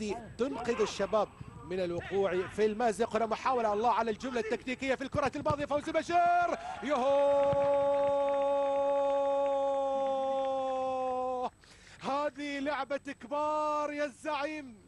التي تنقذ الشباب من الوقوع في المازق. هنا محاولة الله على الجملة التكتيكية في الكرة الماضية. فوزي بشير يهو، هذه لعبة كبار يا الزعيم،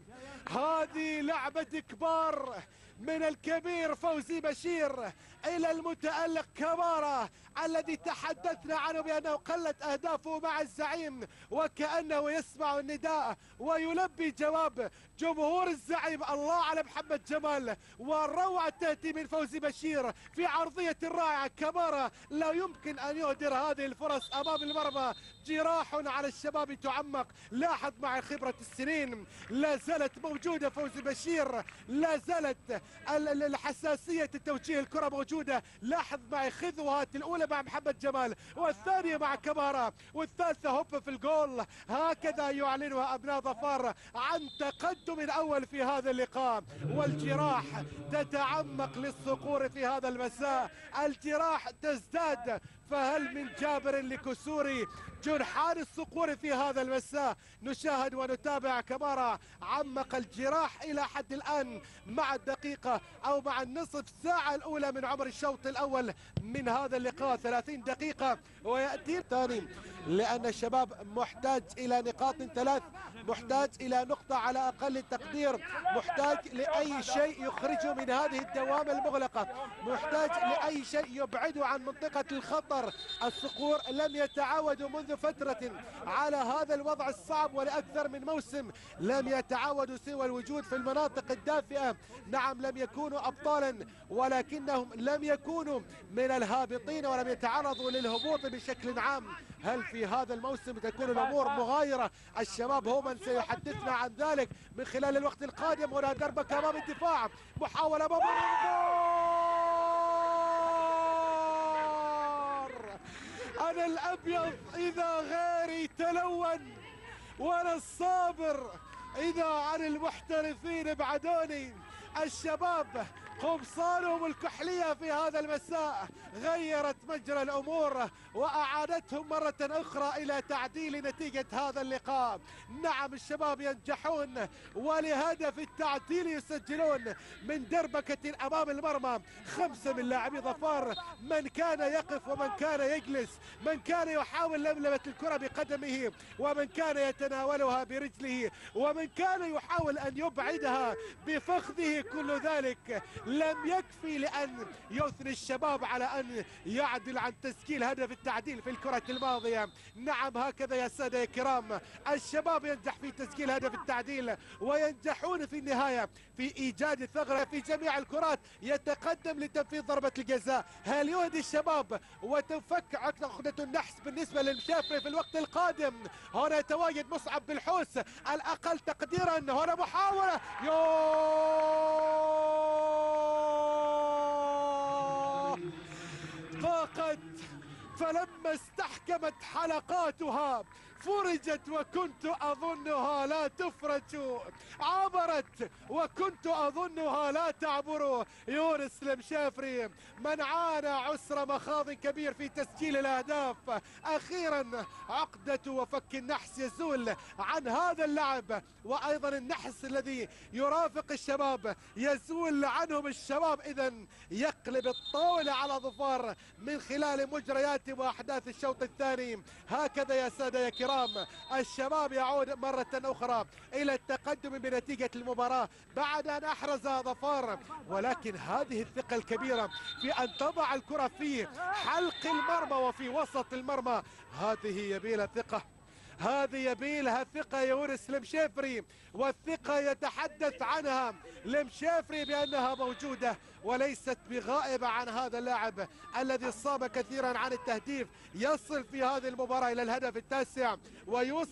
هذه لعبة كبار، من الكبير فوزي بشير إلى المتألق كمارا الذي تحدثنا عنه بأنه قلت أهدافه مع الزعيم، وكأنه يسمع النداء ويلبي جواب جمهور الزعيم. الله على محمد جمال، والروعة تأتي من فوزي بشير في عرضية رائعة. كمارا لا يمكن أن يهدر هذه الفرص أمام المرمى. جراح على الشباب تعمق. لاحظ مع خبرة السنين لا زالت موجودة فوزي بشير، لا زالت الحساسية توجيه الكرة موجودة. لاحظ معي خذوات الأولى مع محمد جمال والثانية مع كمارا والثالثة هوب في الجول. هكذا يعلنها أبناء ظفار عن تقدم أول في هذا اللقاء. والجراح تتعمق للصقور في هذا المساء، الجراح تزداد. فهل من جابر لكسور جرحان الصقور في هذا المساء؟ نشاهد ونتابع. كمارا عمق الجراح إلى حد الآن مع الدقيقة أو مع النصف ساعة الأولى من عمر الشوط الأول من هذا اللقاء. 30 دقيقة ويأتي الثاني، لأن الشباب محتاج إلى نقاط 3، محتاج إلى نقطة على أقل تقدير، محتاج لأي شيء يخرجه من هذه الدوامة المغلقة، محتاج لأي شيء يبعده عن منطقة الخطر. الصقور لم يتعودوا منذ فترة على هذا الوضع الصعب، ولأكثر من موسم لم يتعودوا سوى الوجود في المناطق الدافئة. نعم لم يكونوا أبطالا، ولكنهم لم يكونوا من الهابطين ولم يتعرضوا للهبوط بشكل عام. هل في هذا الموسم تكون الأمور مغايرة؟ الشباب هو من سيحدثنا عن ذلك من خلال الوقت القادم. هنا دربك أمام الدفاع، محاولة أمام أنا الأبيض إذا غيري تلون، وأنا الصابر إذا عن المحترفين ابعدوني. الشباب قمصانهم الكحلية في هذا المساء غيرت مجرى الأمور وأعادتهم مرة أخرى إلى تعديل نتيجة هذا اللقاء. نعم الشباب ينجحون ولهدف التعديل يسجلون من دربكة أمام المرمى. 5 من لاعبي ظفار، من كان يقف ومن كان يجلس، من كان يحاول لملمة الكرة بقدمه ومن كان يتناولها برجله ومن كان يحاول أن يبعدها بفخذه. كل ذلك لم يكفي لأن يثني الشباب على أن يعدل عن تسجيل هدف التعديل في الكرة الماضية. نعم هكذا يا سادة يا كرام، الشباب ينجح في تسجيل هدف التعديل وينجحون في النهاية في إيجاد ثغرة في جميع الكرات. يتقدم لتنفيذ ضربة الجزاء. هل يهدي الشباب وتفك عقدة النحس بالنسبة للمشافري في الوقت القادم؟ هنا يتواجد مصعب بالحوس الأقل تقديرا. هنا محاولة ضاقت فلما استحكمت حلقاتها فرجت وكنت أظنها لا تفرج، عبرت وكنت أظنها لا تعبر. يونس المشافري من عانى عسر مخاض كبير في تسجيل الأهداف، أخيرا عقدة وفك النحس يزول عن هذا اللعب، وأيضا النحس الذي يرافق الشباب يزول عنهم الشباب. إذن يقلب الطاولة على ظفار من خلال مجريات وأحداث الشوط الثاني. هكذا يا سادة يا كرام الشباب يعود مرة أخرى إلى التقدم بنتيجة المباراة بعد أن أحرز ظفار، ولكن هذه الثقة الكبيرة في أن تضع الكرة في حلق المرمى وفي وسط المرمى، هذه يبيلها ثقة، هذه يبيلها ثقة يا يونس المشافري، والثقة يتحدث عنها المشافري بأنها موجودة وليست بغائبة عن هذا اللاعب الذي صاب كثيرا عن التهديف. يصل في هذه المباراة إلى الهدف التاسع ويوصل